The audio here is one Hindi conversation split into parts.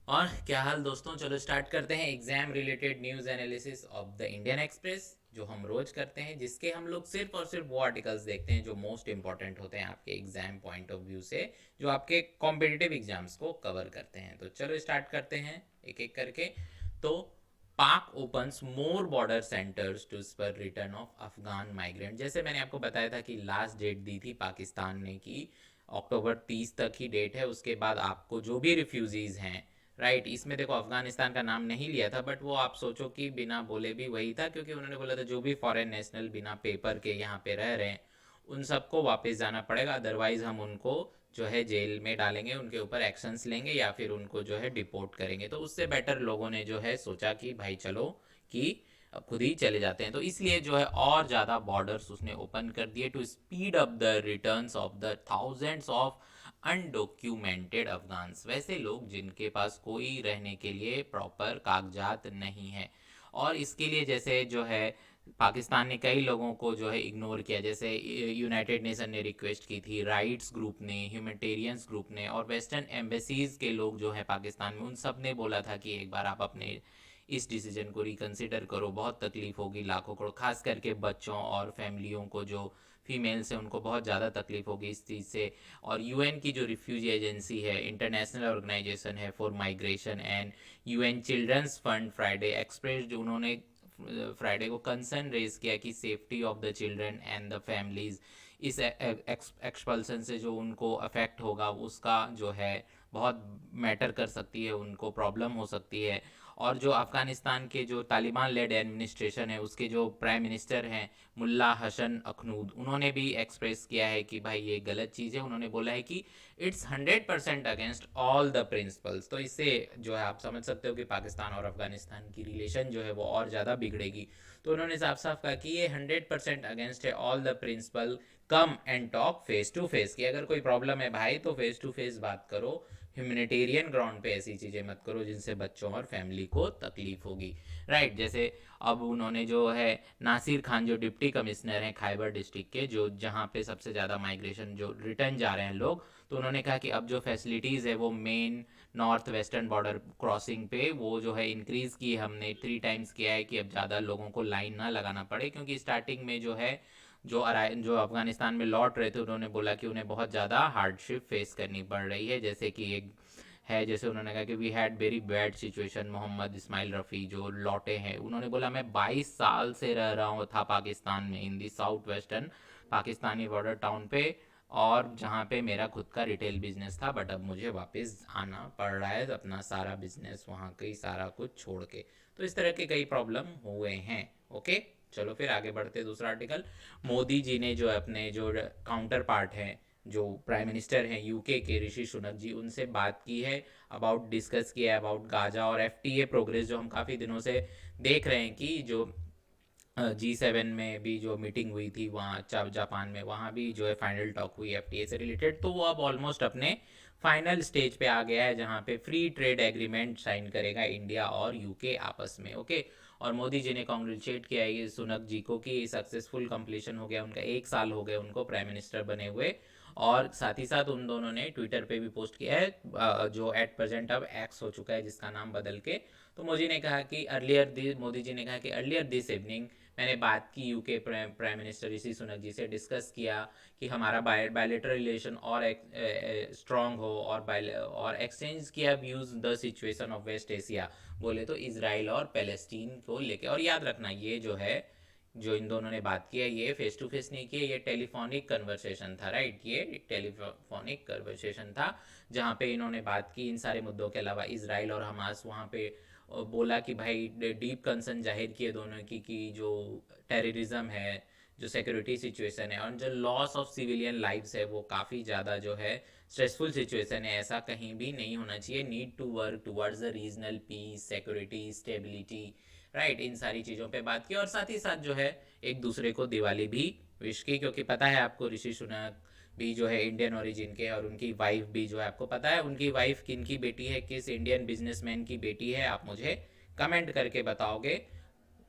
और क्या हाल दोस्तों, चलो स्टार्ट करते हैं exam related news analysis of the Indian express, जो हम रोज करते हैं, जिसके हम लोग सिर्फ और सिर्फ वो आर्टिकल्स देखते हैं जो मोस्ट इंपॉर्टेंट होते हैं आपके एग्जाम पॉइंट ऑफ व्यू से, जो आपके कॉम्पिटिटिव एग्जाम्स को कवर करते हैं। तो चलो स्टार्ट करते हैं एक एक करके। तो Pak opens more border centres to spur return of Afghan migrant. जैसे मैंने आपको बताया था कि लास्ट डेट दी थी पाकिस्तान ने कि अक्टूबर 30 तक ही डेट है, उसके बाद आपको जो भी रिफ्यूजीज हैं, राइट, इसमें देखो अफगानिस्तान का नाम नहीं लिया था, बट वो आप सोचो कि बिना बोले भी वही था, क्योंकि उन्होंने बोला था जो भी फॉरेन नेशनल बिना पेपर के यहाँ पे रह रहे हैं उन सबको वापस जाना पड़ेगा, अदरवाइज हम उनको जो है जेल में डालेंगे, उनके ऊपर एक्शंस लेंगे या फिर उनको जो है डिपोर्ट करेंगे। तो उससे बेटर लोगों ने जो है सोचा कि भाई चलो कि खुद ही चले जाते हैं। तो इसलिए जो है और ज़्यादा बॉर्डर्स उसने ओपन कर दिए to speed up the returns of the thousands of undocumented Afghans, वैसे लोग जिनके पास कोई रहने के लिए प्रॉपर कागजात नहीं है। और इसके लिए जैसे जो है पाकिस्तान ने कई लोगों को जो है इग्नोर किया, जैसे यूनाइटेड नेशन ने रिक्वेस्ट की थी, राइट्स ग्रुप ने, ह्यूमैनिटेरियंस ग्रुप ने, और वेस्टर्न एम्बेसीज के लोग जो है पाकिस्तान में, उन सब ने बोला था कि एक बार आप अपने इस डिसीजन को रिकंसिडर करो, बहुत तकलीफ होगी लाखों करोड़, खास करके बच्चों और फैमिलियों को, जो फीमेल्स हैं उनको बहुत ज़्यादा तकलीफ होगी इस चीज़ से। और यूएन की जो रिफ्यूजी एजेंसी है, इंटरनेशनल ऑर्गेनाइजेशन है for migration, and UN children's fund Friday express, जो उन्होंने फ्राइडे को कंसर्न रेज किया कि safety of the children and the families इस एक्सपल्सन से जो उनको अफेक्ट होगा उसका जो है बहुत मैटर कर सकती है, उनको प्रॉब्लम हो सकती है। और जो अफगानिस्तान के जो तालिबान लेड एडमिनिस्ट्रेशन है, उसके जो प्राइम मिनिस्टर हैं मुल्ला हसन अखनूद, उन्होंने भी एक्सप्रेस किया है कि भाई ये गलत चीज़ है। उन्होंने बोला है कि it's 100% against all the principles. तो इससे जो है आप समझ सकते हो कि पाकिस्तान और अफगानिस्तान की रिलेशन जो है वो और ज़्यादा बिगड़ेगी। तो उन्होंने साफ साफ कहा कि ये 100% अगेंस्ट है all the principle, come and talk face to face, कि अगर कोई प्रॉब्लम है भाई तो फेस टू फेस बात करो, ह्यूमैनिटेरियन ग्राउंड पे ऐसी चीज़ें मत करो जिनसे बच्चों और फैमिली को तकलीफ होगी, राइट। जैसे अब उन्होंने जो है नासिर खान, जो डिप्टी कमिश्नर हैं खैबर डिस्ट्रिक्ट के, जो जहाँ पे सबसे ज़्यादा माइग्रेशन जो रिटर्न जा रहे हैं लोग, तो उन्होंने कहा कि अब जो फैसिलिटीज़ है वो main north western border crossing पे वो जो है इंक्रीज़ की, हमने 3 टाइम्स किया है कि अब ज़्यादा लोगों को लाइन ना लगाना पड़े, क्योंकि स्टार्टिंग में जो है जो अफगानिस्तान में लौट रहे थे उन्होंने बोला कि उन्हें बहुत ज़्यादा हार्डशिप फेस करनी पड़ रही है। जैसे कि एक है, जैसे उन्होंने कहा कि we had very bad situation, Mohammed Ismail Rafi जो लौटे हैं, उन्होंने बोला मैं 22 साल से रह रहा हूँ था पाकिस्तान में, in the south western Pakistani border town पे, और जहाँ पे मेरा खुद का रिटेल बिजनेस था, बट अब मुझे वापस आना पड़ रहा है अपना सारा बिजनेस वहाँ का ही सारा कुछ छोड़ के। तो इस तरह के कई प्रॉब्लम हुए हैं। ओके, चलो फिर आगे बढ़ते दूसरा आर्टिकल। मोदी जी ने जो अपने जो काउंटर पार्ट हैं, जो प्राइम मिनिस्टर हैं यूके के ऋषि सुनक जी, उनसे बात की है, अबाउट डिस्कस किया है अबाउट गाजा और एफटीए प्रोग्रेस, जो हम काफ़ी दिनों से देख रहे हैं कि जो G7 में भी जो मीटिंग हुई थी वहाँ जापान में, वहाँ भी जो है फाइनल टॉक हुई एफटीए से रिलेटेड, तो वो अब ऑलमोस्ट अपने फाइनल स्टेज पे आ गया है, जहाँ पे फ्री ट्रेड एग्रीमेंट साइन करेगा इंडिया और यूके आपस में। ओके, और मोदी जी ने कॉन्ग्रेचुलेट किया है ये सुनक जी को कि सक्सेसफुल कंप्लीशन हो गया उनका, 1 साल हो गए उनको प्राइम मिनिस्टर बने हुए। और साथ ही साथ उन दोनों ने ट्विटर पे भी पोस्ट किया है, जो एट प्रेजेंट अब एक्स हो चुका है, जिसका नाम बदल के। तो मोदी जी ने कहा कि अर्लियर दिस इवनिंग मैंने बात की UK prime minister Rishi Sunak जी से, डिस्कस किया कि हमारा बायलेटरल रिलेशन और स्ट्रॉन्ग हो, और एक्सचेंज किया views the situation of West Asia, बोले तो इसराइल और पैलेस्टीन को लेके। और याद रखना ये जो है, जो इन दोनों ने बात की है, ये फेस टू फेस नहीं की है, ये टेलीफोनिक कन्वर्सेशन था, राइट, ये टेलीफोनिक कन्वर्सेशन था, जहाँ पे इन्होंने बात की इन सारे मुद्दों के अलावा इसराइल और हमास, वहाँ पे बोला कि भाई डीप कंसर्न जाहिर किए दोनों की कि जो टेररिज्म है, जो सिक्योरिटी सिचुएशन है, और जो लॉस ऑफ सिविलियन लाइव्स है, वो काफ़ी ज़्यादा जो है स्ट्रेसफुल सिचुएशन है, ऐसा कहीं भी नहीं होना चाहिए, need to work towards the regional peace, security, stability, right, इन सारी चीज़ों पे बात की। और साथ ही साथ जो है एक दूसरे को दिवाली भी विश की, क्योंकि पता है आपको ऋषि सुनक भी जो है इंडियन ओरिजिन के, और उनकी वाइफ भी जो है, आपको पता है उनकी वाइफ किन की बेटी है, किस इंडियन बिजनेसमैन की बेटी है, आप मुझे कमेंट करके बताओगे।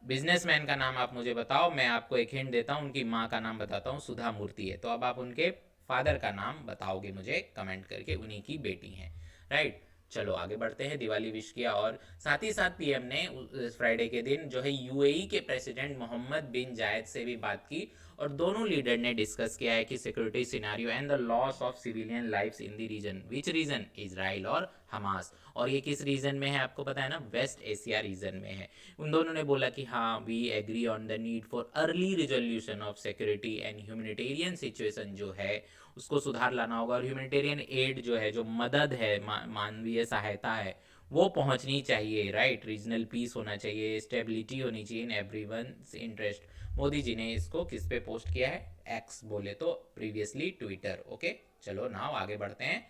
बिजनेसमैन का नाम आप मुझे बताओ, मैं आपको एक हिंट देता हूँ, उनकी माँ का नाम बताता हूँ, सुधा मूर्ति है। तो अब आप उनके फादर का नाम बताओगे मुझे कमेंट करके, उन्हीं की बेटी हैं, राइट। चलो आगे बढ़ते हैं। दिवाली विश किया, और साथ ही साथ पीएम ने फ्राइडे के दिन जो है यूएई के प्रेसिडेंट मोहम्मद बिन जायद से भी बात की, और दोनों लीडर ने डिस्कस किया है कि security scenario and the loss of civilian lives in the region. Which region? Israel और हमास। और ये किस रीजन में है आपको पता है ना, वेस्ट एशिया रीजन में है। उन दोनों ने बोला कि हाँ, we agree on the need for early resolution of security and humanitarian situation जो है उसको सुधार लाना होगा, और ह्यूमैनिटेरियन एड जो है, जो मदद है, मानवीय सहायता है, वो पहुंचनी चाहिए, राइट। रीजनल पीस होना चाहिए, स्टेबिलिटी होनी चाहिए इन एवरीवन्स इंटरेस्ट। मोदी जी ने इसको किस पे पोस्ट किया है? एक्स बोले तो प्रीवियसली ट्विटर। ओके, चलो नाउ आगे बढ़ते हैं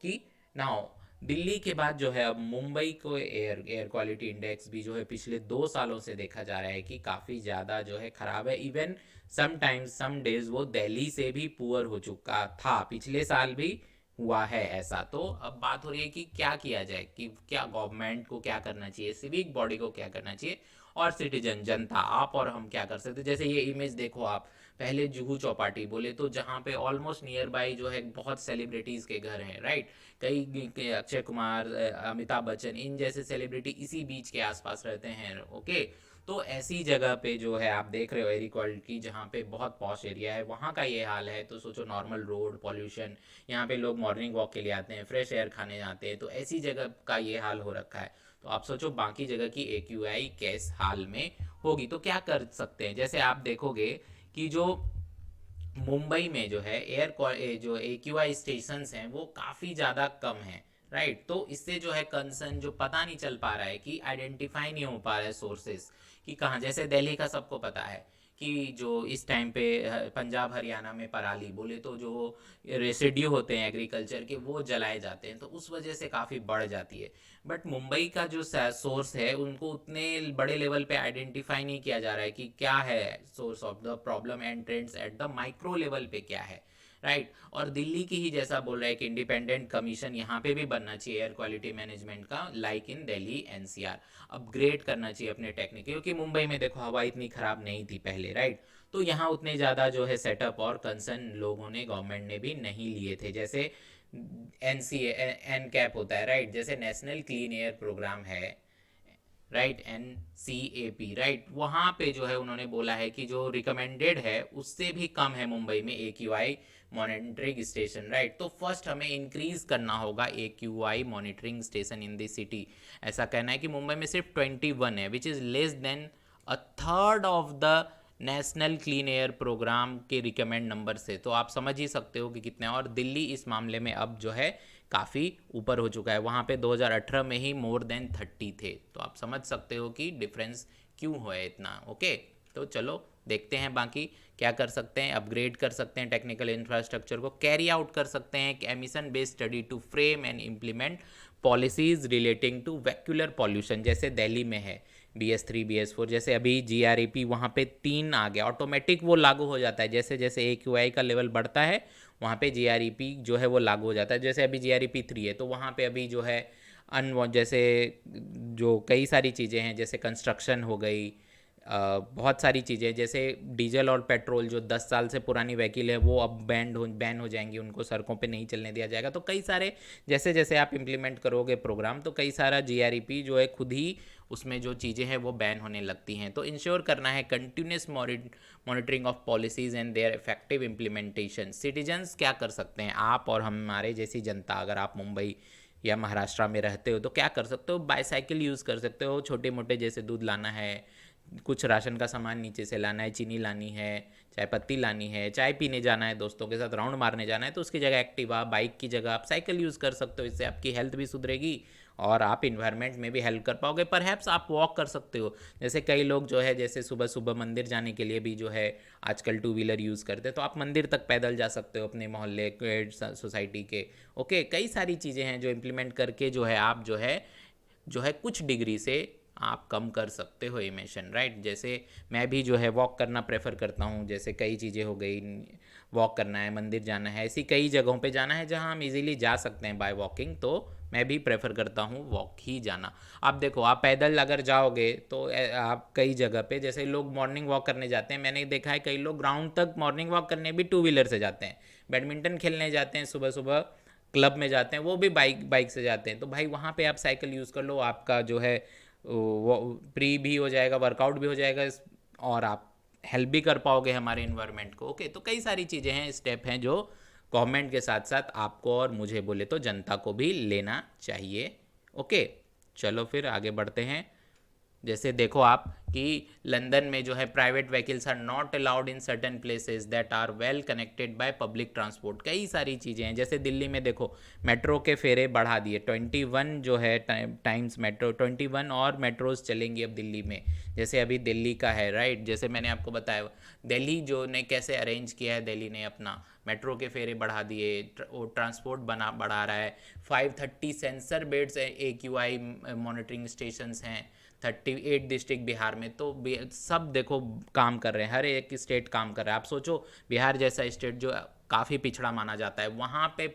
कि नाउ दिल्ली के बाद जो है अब मुंबई को एयर क्वालिटी इंडेक्स भी जो है पिछले 2 सालों से देखा जा रहा है कि काफ़ी ज़्यादा जो है ख़राब है। इवन समटाइम्स सम डेज वो दिल्ली से भी पुअर हो चुका था, पिछले साल भी हुआ है ऐसा। तो अब बात हो रही है कि क्या किया जाए, कि क्या गवर्नमेंट को क्या करना चाहिए, सिविक बॉडी को क्या करना चाहिए, और सिटीजन जनता आप और हम क्या कर सकते हैं। जैसे ये इमेज देखो आप, पहले जुहू चौपाटी बोले तो जहाँ पे ऑलमोस्ट नियर बाई जो है बहुत सेलिब्रिटीज़ के घर हैं, राइट। कई अक्षय कुमार, अमिताभ बच्चन, इन जैसे सेलिब्रिटी इसी बीच के आसपास रहते हैं। ओके, तो ऐसी जगह पे जो है आप देख रहे हो एयर क्वालिटी, जहाँ पे बहुत पॉश एरिया है वहाँ का ये हाल है। तो सोचो, नॉर्मल रोड पॉल्यूशन, यहाँ पे लोग मॉर्निंग वॉक के लिए आते हैं, फ्रेश एयर खाने जाते हैं, तो ऐसी जगह का ये हाल हो रखा है। तो आप सोचो बाकी जगह की AQI किस हाल में होगी। तो क्या कर सकते हैं, जैसे आप देखोगे कि जो मुंबई में जो है जो AQI स्टेशंस हैं वो काफ़ी ज़्यादा कम है, राइट। तो इससे जो है कंसर्न जो पता नहीं चल पा रहा है, कि आइडेंटिफाई नहीं हो पा रहा है सोर्सेस, कि कहाँ। जैसे दिल्ली का सबको पता है कि जो इस टाइम पे पंजाब हरियाणा में पराली बोले तो जो रेसिड्यू होते हैं एग्रीकल्चर के, वो जलाए जाते हैं, तो उस वजह से काफ़ी बढ़ जाती है। बट मुंबई का जो सोर्स है उनको उतने बड़े लेवल पे आइडेंटिफाई नहीं किया जा रहा है कि क्या है source of the problem and trends at the micro level पे क्या है, राइट। और दिल्ली की ही जैसा बोल रहा है कि इंडिपेंडेंट कमीशन यहाँ पे भी बनना चाहिए एयर क्वालिटी मैनेजमेंट का, like in Delhi NCR। Upgrade करना चाहिए अपने टेक्निक, क्योंकि मुंबई में देखो हवा इतनी खराब नहीं थी पहले, राइट। तो यहाँ उतने ज़्यादा जो है सेटअप और कंसर्न लोगों ने, गवर्नमेंट ने भी नहीं लिए थे। जैसे NCAP होता है, राइट, जैसे नेशनल क्लीन एयर प्रोग्राम है, राइट, NCAP, राइट। वहाँ पे जो है उन्होंने बोला है कि जो रिकमेंडेड है उससे भी कम है मुंबई में AQI मॉनिटरिंग स्टेशन, राइट। तो फर्स्ट हमें इंक्रीज करना होगा AQI monitoring station in the city. ऐसा कहना है कि मुंबई में सिर्फ 21 है, which is less than a third of the national clean air programme के रिकमेंड नंबर से। तो आप समझ ही सकते हो कि कितने। और दिल्ली इस मामले में अब जो है काफ़ी ऊपर हो चुका है, वहाँ पे 2018 में ही मोर देन 30 थे। तो आप समझ सकते हो कि डिफरेंस क्यों हुआ है इतना। ओके, तो चलो देखते हैं बाकी क्या कर सकते हैं। अपग्रेड कर सकते हैं टेक्निकल इंफ्रास्ट्रक्चर को, कैरी आउट कर सकते हैं emission based study to frame and implement policies relating to vehicular pollution, जैसे दिल्ली में है BS3 BS4। जैसे अभी GREP वहाँ पे 3 आ गया, ऑटोमेटिक वो लागू हो जाता है। जैसे जैसे AQI का लेवल बढ़ता है वहाँ पे GREP जो है वो लागू हो जाता है। जैसे अभी GREP 3 है, तो वहाँ पे अभी जो है जैसे जो कई सारी चीज़ें हैं, जैसे कंस्ट्रक्शन हो गई, बहुत सारी चीज़ें, जैसे डीजल और पेट्रोल जो 10 साल से पुरानी व्हीकल है वो अब बैन हो जाएंगी, उनको सड़कों पे नहीं चलने दिया जाएगा। तो कई सारे जैसे जैसे आप इम्प्लीमेंट करोगे प्रोग्राम, तो कई सारा GREP जो है खुद ही उसमें जो चीज़ें हैं वो बैन होने लगती हैं। तो इंश्योर करना है continuous monitoring of policies and their effective implementation. Citizens क्या कर सकते हैं, आप और हमारे जैसी जनता, अगर आप मुंबई या महाराष्ट्र में रहते हो तो क्या कर सकते हो, बाईसाइकिल यूज़ कर सकते हो। छोटे मोटे जैसे दूध लाना है, कुछ राशन का सामान नीचे से लाना है, चीनी लानी है, चाय पत्ती लानी है, चाय पीने जाना है, दोस्तों के साथ राउंड मारने जाना है, तो उसकी जगह एक्टिवा बाइक की जगह आप साइकिल यूज़ कर सकते हो। इससे आपकी हेल्थ भी सुधरेगी और आप इन्वायरमेंट में भी हेल्प कर पाओगे। परहैप्स आप वॉक कर सकते हो। जैसे कई लोग जो है जैसे सुबह सुबह मंदिर जाने के लिए भी जो है आजकल 2 व्हीलर यूज़ करते हैं, तो आप मंदिर तक पैदल जा सकते हो अपने मोहल्ले के, सोसाइटी के। ओके, कई सारी चीज़ें हैं जो इम्प्लीमेंट करके जो है आप जो है कुछ डिग्री से आप कम कर सकते हो इमिशन, राइट। जैसे मैं भी जो है वॉक करना प्रेफर करता हूँ। जैसे कई चीज़ें हो गई, वॉक करना है, मंदिर जाना है, ऐसी कई जगहों पे जाना है जहाँ हम इजीली जा सकते हैं बाय वॉकिंग, तो मैं भी प्रेफर करता हूँ वॉक ही जाना। आप देखो, आप पैदल अगर जाओगे तो आप कई जगह पे, जैसे लोग मॉर्निंग वॉक करने जाते हैं, मैंने देखा है कई लोग ग्राउंड तक मॉर्निंग वॉक करने भी 2 व्हीलर से जाते हैं। बैडमिंटन खेलने जाते हैं सुबह सुबह क्लब में जाते हैं वो भी बाइक से जाते हैं, तो भाई वहाँ पे आप साइकिल यूज़ कर लो, आपका जो है वो प्री भी हो जाएगा, वर्कआउट भी हो जाएगा, और आप हेल्प भी कर पाओगे हमारे इन्वायरमेंट को। ओके, तो कई सारी चीज़ें हैं, स्टेप हैं जो गवर्नमेंट के साथ साथ आपको और मुझे बोले तो जनता को भी लेना चाहिए। ओके, चलो फिर आगे बढ़ते हैं। जैसे देखो आप कि लंदन में जो है private vehicles are not allowed in certain places that are well connected by public transport, कई सारी चीज़ें हैं। जैसे दिल्ली में देखो मेट्रो के फेरे बढ़ा दिए, 21 जो है टाइम्स मेट्रो, 21 और मेट्रोज चलेंगी अब दिल्ली में, जैसे अभी दिल्ली का है, राइट। जैसे मैंने आपको बताया दिल्ली जो ने कैसे अरेंज किया है, दिल्ली ने अपना मेट्रो के फेरे बढ़ा दिए, वो ट्रांसपोर्ट बढ़ा रहा है। 530 sensor beds AQI monitoring stations हैं 38 डिस्ट्रिक्ट बिहार में। तो सब देखो काम कर रहे हैं, हर एक स्टेट काम कर रहा है। आप सोचो बिहार जैसा स्टेट जो काफ़ी पिछड़ा माना जाता है, वहाँ पे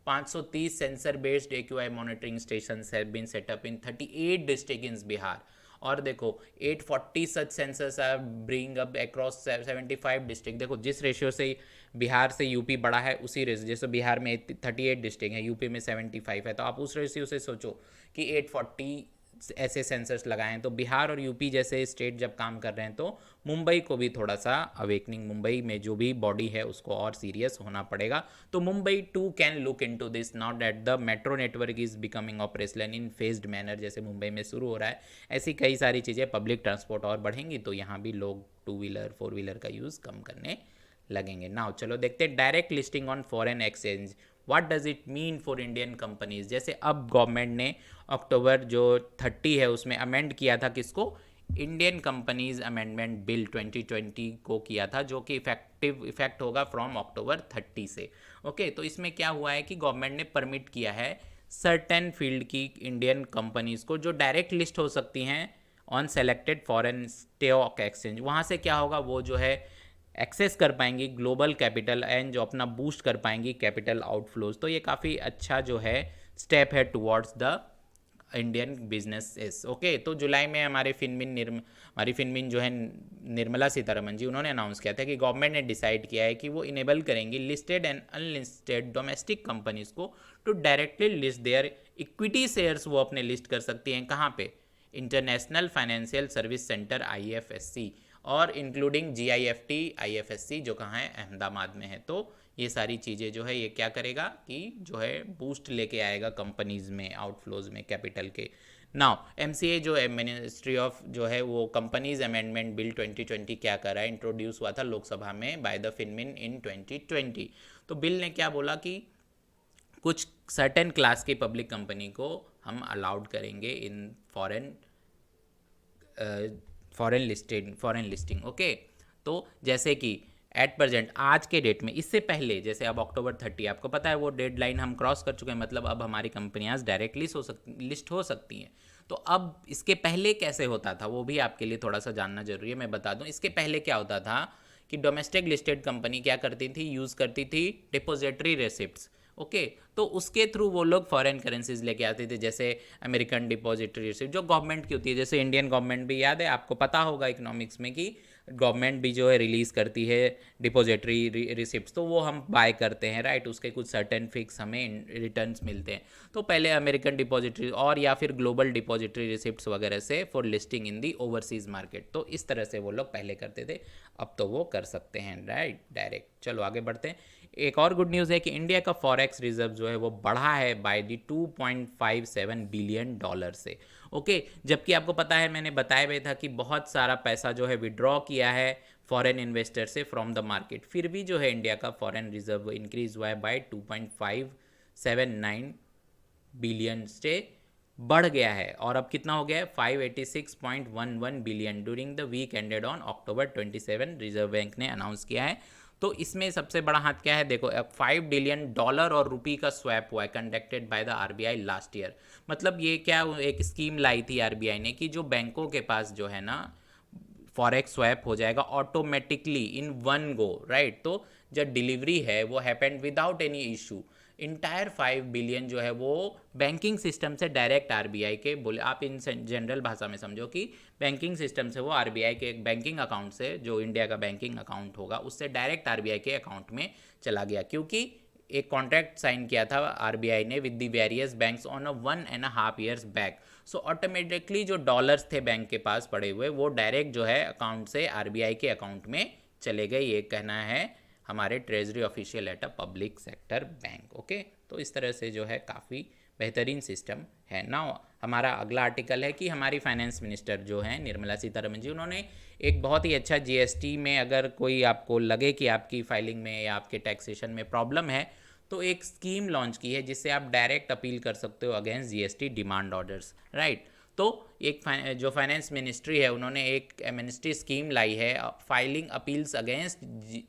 530 sensor based AQI monitoring station have been set up in 38 district in Bihar. और देखो 840 such sensors are bring up across 75 district. देखो जिस रेशियो से बिहार से यूपी बड़ा है, उसी रेशियो, जैसे बिहार में 38 डिस्ट्रिक्ट है, यूपी में 75 है, तो आप उस रेशियो से सोचो कि 840 ऐसे सेंसर्स लगाए हैं। तो बिहार और यूपी जैसे स्टेट जब काम कर रहे हैं, तो मुंबई को भी थोड़ा सा अवेकनिंग, मुंबई में जो भी बॉडी है उसको और सीरियस होना पड़ेगा। तो Mumbai too can look into this, not that the metro network is becoming operational in phased manner, जैसे मुंबई में शुरू हो रहा है। ऐसी कई सारी चीज़ें, पब्लिक ट्रांसपोर्ट और बढ़ेंगी तो यहाँ भी लोग 2 व्हीलर 4 व्हीलर का यूज़ कम करने लगेंगे। नाउ चलो देखते हैं direct listing on foreign exchange, what does it mean for Indian companies. जैसे अब गवर्नमेंट ने अक्टूबर जो 30 है उसमें अमेंड किया था, किसको, इंडियन कंपनीज अमेंडमेंट बिल 2020 को किया था, जो कि इफेक्ट होगा फ्रॉम अक्टूबर 30 से। ओके, तो इसमें क्या हुआ है कि गवर्नमेंट ने परमिट किया है सर्टेन फील्ड की इंडियन कंपनीज को जो डायरेक्ट लिस्ट हो सकती हैं on selected foreign stock exchange. वहाँ से क्या होगा, वो जो है एक्सेस कर पाएंगी ग्लोबल कैपिटल एंड जो अपना बूस्ट कर पाएंगी कैपिटल आउटफ्लोज। तो ये काफ़ी अच्छा जो है स्टेप है towards the Indian business. Okay, तो जुलाई में हमारी फिनमिन जो है निर्मला सीतारमन जी, उन्होंने अनाउंस किया था कि गवर्नमेंट ने डिसाइड किया है कि वो इनेबल करेंगी listed and unlisted domestic companies को to directly list their equity shares. वो अपने लिस्ट कर सकती हैं कहाँ पे, international financial service centre IFSC, और इंक्लूडिंग GIFT IFSC जो कहाँ है, अहमदाबाद में है। तो ये सारी चीज़ें जो है ये क्या करेगा कि जो है बूस्ट लेके आएगा कंपनीज में, आउटफ्लोज में कैपिटल के। नाउ MCA जो है मिनिस्ट्री ऑफ जो है वो कंपनीज अमेंडमेंट बिल 2020 क्या कर रहा है, इंट्रोड्यूस हुआ था लोकसभा में बाय द फिनमिन इन 2020। तो बिल ने क्या बोला कि कुछ सर्टेन क्लास की पब्लिक कंपनी को हम अलाउड करेंगे इन फॉरेन लिस्टिंग। ओके, तो जैसे कि एट प्रेजेंट आज के डेट में, इससे पहले जैसे अब अक्टूबर 30 आपको पता है वो डेडलाइन हम क्रॉस कर चुके हैं, मतलब अब हमारी कंपनियां डायरेक्ट लिस्ट हो सकती हैं। तो अब इसके पहले कैसे होता था वो भी आपके लिए थोड़ा सा जानना जरूरी है, मैं बता दूं। इसके पहले क्या होता था कि डोमेस्टिक लिस्टेड कंपनी क्या करती थी, यूज़ करती थी डिपोजिटरी रेसिप्ट्स। ओके, तो उसके थ्रू वो लोग फॉरेन करेंसीज लेके आते थे, जैसे अमेरिकन डिपॉजिटरी रिसिप्ट जो गवर्नमेंट की होती है, जैसे इंडियन गवर्नमेंट भी, याद है आपको, पता होगा इकोनॉमिक्स में कि गवर्नमेंट भी जो है रिलीज़ करती है डिपॉजिटरी रिसिप्ट, तो वो हम बाय करते हैं, राइट। उसके कुछ सर्टेन फिक्स हमें रिटर्न्स मिलते हैं। तो पहले अमेरिकन डिपॉजिटरी और या फिर ग्लोबल डिपॉजिटरी रिसिप्ट्स वगैरह से for listing in the overseas market, तो इस तरह से वो लोग पहले करते थे, अब तो वो कर सकते हैं, राइट, डायरेक्ट। चलो आगे बढ़ते हैं। एक और गुड न्यूज़ है कि इंडिया का फॉरेक्स रिजर्व जो है वो बढ़ा है बाय दी $2.57 बिलियन से। ओके, जबकि आपको पता है मैंने बताया भी था कि बहुत सारा पैसा जो है विड्रॉ किया है फॉरेन इन्वेस्टर से फ्रॉम द मार्केट, फिर भी जो है इंडिया का फॉरेन रिजर्व इंक्रीज हुआ है बाय 2.579 बिलियन से बढ़ गया है, और अब कितना हो गया है 586.11 billion during the week ended on October 27, reserve bank ने अनाउंस किया है। तो इसमें सबसे बड़ा हाथ क्या है, देखो अब $5 बिलियन और रुपी का स्वैप हुआ है conducted by the RBI last year. मतलब ये क्या एक स्कीम लाई थी RBI ने कि जो बैंकों के पास जो है ना फॉरेक्स स्वैप हो जाएगा automatically in one go, right. तो जब डिलीवरी है वो happened without any issue. Entire 5 billion जो है वो बैंकिंग सिस्टम से डायरेक्ट RBI के, बोले आप इन जनरल भाषा में समझो कि बैंकिंग सिस्टम से वो RBI के एक बैंकिंग अकाउंट से, जो इंडिया का बैंकिंग अकाउंट होगा, उससे डायरेक्ट RBI के अकाउंट में चला गया, क्योंकि एक कॉन्ट्रैक्ट साइन किया था आरबीआई ने with the various banks on a 1.5 years back. So automatically जो डॉलर्स थे बैंक के पास पड़े हुए वो डायरेक्ट जो है अकाउंट से आरबीआई के अकाउंट में चले गए, ये कहना है हमारे treasury official at a public sector bank. Okay, तो इस तरह से जो है काफ़ी बेहतरीन सिस्टम है ना। हमारा अगला आर्टिकल है कि हमारी फाइनेंस मिनिस्टर जो हैं निर्मला सीतारमण जी, उन्होंने एक बहुत ही अच्छा जीएसटी में अगर कोई आपको लगे कि आपकी फाइलिंग में या आपके टैक्सेशन में प्रॉब्लम है तो एक स्कीम लॉन्च की है जिससे आप डायरेक्ट अपील कर सकते हो against GST demand orders, right. तो एक जो फाइनेंस मिनिस्ट्री है उन्होंने एक एमनेस्टी स्कीम लाई है फाइलिंग अपील्स अगेंस्ट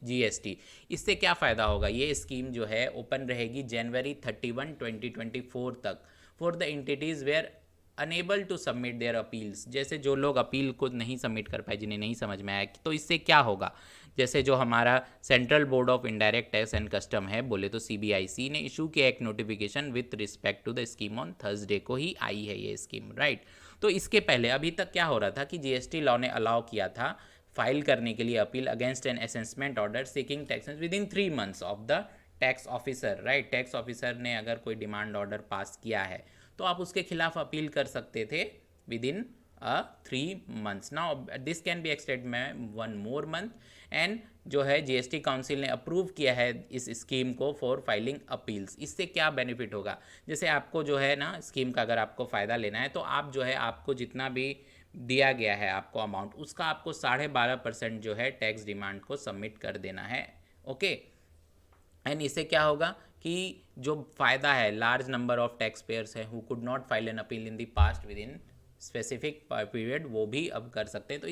जीएसटी। इससे क्या फ़ायदा होगा, ये स्कीम जो है ओपन रहेगी जनवरी 31, 2024 तक for the entities were unable to submit their appeals. जैसे जो लोग अपील को नहीं सबमिट कर पाए, जिन्हें नहीं समझ में आया, तो इससे क्या होगा, जैसे जो हमारा central board of indirect tax and custom है, बोले तो सीबीआईसी ने इशू किया एक notification with respect to the scheme on Thursday को ही आई है ये स्कीम, राइट। तो इसके पहले अभी तक क्या हो रहा था कि जीएसटी लॉ ने अलाउ किया था फाइल करने के लिए appeal against an assessment order seeking taxes with in 3 months of the tax officer, right. Tax officer ने अगर कोई डिमांड ऑर्डर पास किया है तो आप उसके खिलाफ अपील कर सकते थे with in 3 months. Now this can be extend में 1 मोर मंथ, एंड जो है जीएसटी काउंसिल ने अप्रूव किया है इस स्कीम को फॉर फाइलिंग अपील्स। इससे क्या बेनिफिट होगा, जैसे आपको जो है ना स्कीम का अगर आपको फ़ायदा लेना है तो आप जो है आपको जितना भी दिया गया है आपको अमाउंट, उसका आपको 12.5% जो है टैक्स डिमांड को सबमिट कर देना है। ओके, एंड इससे क्या होगा कि जो फ़ायदा है large number of tax payers हैं who could not file an appeal in the past within specific period, वो भी अब कर सकते हैं। तो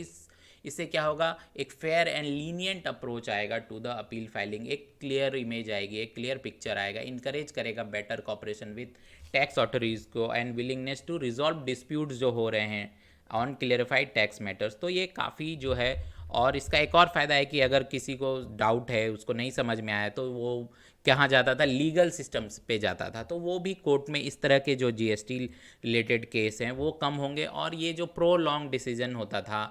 इससे क्या होगा, एक फेयर एंड लीनियंट अप्रोच आएगा टू द अपील फाइलिंग, एक क्लियर इमेज आएगी, एक क्लियर पिक्चर आएगा, इनकरेज करेगा better cooperation with tax authorities को and willingness to resolve disputes जो हो रहे हैं ऑन क्लियरिफाइड टैक्स मैटर्स। तो ये काफ़ी जो है, और इसका एक और फ़ायदा है कि अगर किसी को डाउट है, उसको नहीं समझ में आया, तो वो कहाँ जाता था, लीगल सिस्टम्स पे जाता था, तो वो भी कोर्ट में इस तरह के जो जीएसटी रिलेटेड केस हैं वो कम होंगे। और ये जो प्रो लॉन्ग डिसीजन होता था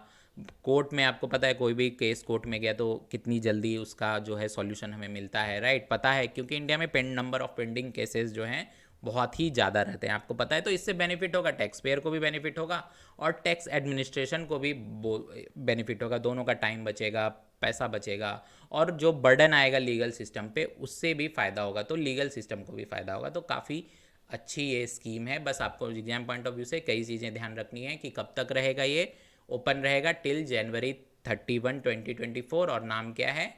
कोर्ट में, आपको पता है कोई भी केस कोर्ट में गया तो कितनी जल्दी उसका जो है सॉल्यूशन हमें मिलता है, राइट, पता है, क्योंकि इंडिया में नंबर ऑफ पेंडिंग केसेस जो हैं बहुत ही ज़्यादा रहते हैं, आपको पता है। तो इससे बेनिफिट होगा, टैक्स पेयर को भी बेनिफिट होगा और टैक्स एडमिनिस्ट्रेशन को भी बेनिफिट होगा, दोनों का टाइम बचेगा, पैसा बचेगा, और जो बर्डन आएगा लीगल सिस्टम पे उससे भी फ़ायदा होगा, तो लीगल सिस्टम को भी फ़ायदा होगा। तो काफ़ी अच्छी ये स्कीम है। बस आपको एग्जाम पॉइंट ऑफ व्यू से कई चीज़ें ध्यान रखनी है कि कब तक रहेगा, ये ओपन रहेगा टिल जनवरी 31, 2024, और नाम क्या है,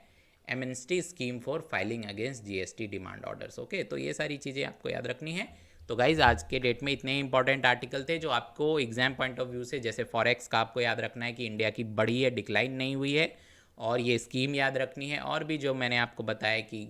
amnesty scheme for filing against GST demand orders. Okay, तो ये सारी चीज़ें आपको याद रखनी है। तो गाइज आज के डेट में इतने इंपॉर्टेंट आर्टिकल थे जो आपको एग्जाम पॉइंट ऑफ व्यू से, जैसे फॉरेक्स का आपको याद रखना है कि इंडिया की बढ़ी है, डिक्लाइन नहीं हुई है, और ये स्कीम याद रखनी है, और भी जो मैंने आपको बताया कि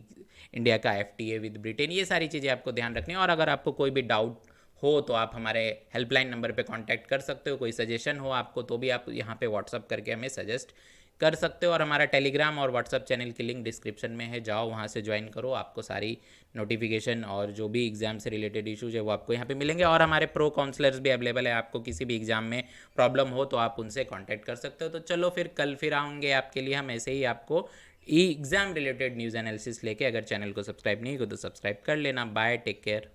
इंडिया का एफटीए विद ब्रिटेन, ये सारी चीज़ें आपको ध्यान रखनी है। और अगर आपको कोई भी डाउट हो तो आप हमारे हेल्पलाइन नंबर पे कांटेक्ट कर सकते हो, कोई सजेशन हो आपको तो भी आप यहाँ पे व्हाट्सअप करके हमें सजेस्ट कर सकते हो। और हमारा टेलीग्राम और व्हाट्सअप चैनल की लिंक डिस्क्रिप्शन में है, जाओ वहाँ से ज्वाइन करो, आपको सारी नोटिफिकेशन और जो भी एग्ज़ाम से रिलेटेड इशूज़ है वो आपको यहाँ पे मिलेंगे। और हमारे प्रो काउंसलर्स भी अवेलेबल है, आपको किसी भी एग्ज़ाम में प्रॉब्लम हो तो आप उनसे कॉन्टैक्ट कर सकते हो। तो चलो फिर कल फिर आएंगे आपके लिए हम ऐसे ही आपको एग्ज़ाम रिलेटेड न्यूज़ एनालिसिस लेके। अगर चैनल को सब्सक्राइब नहीं हो तो सब्सक्राइब कर लेना। Bye, take care.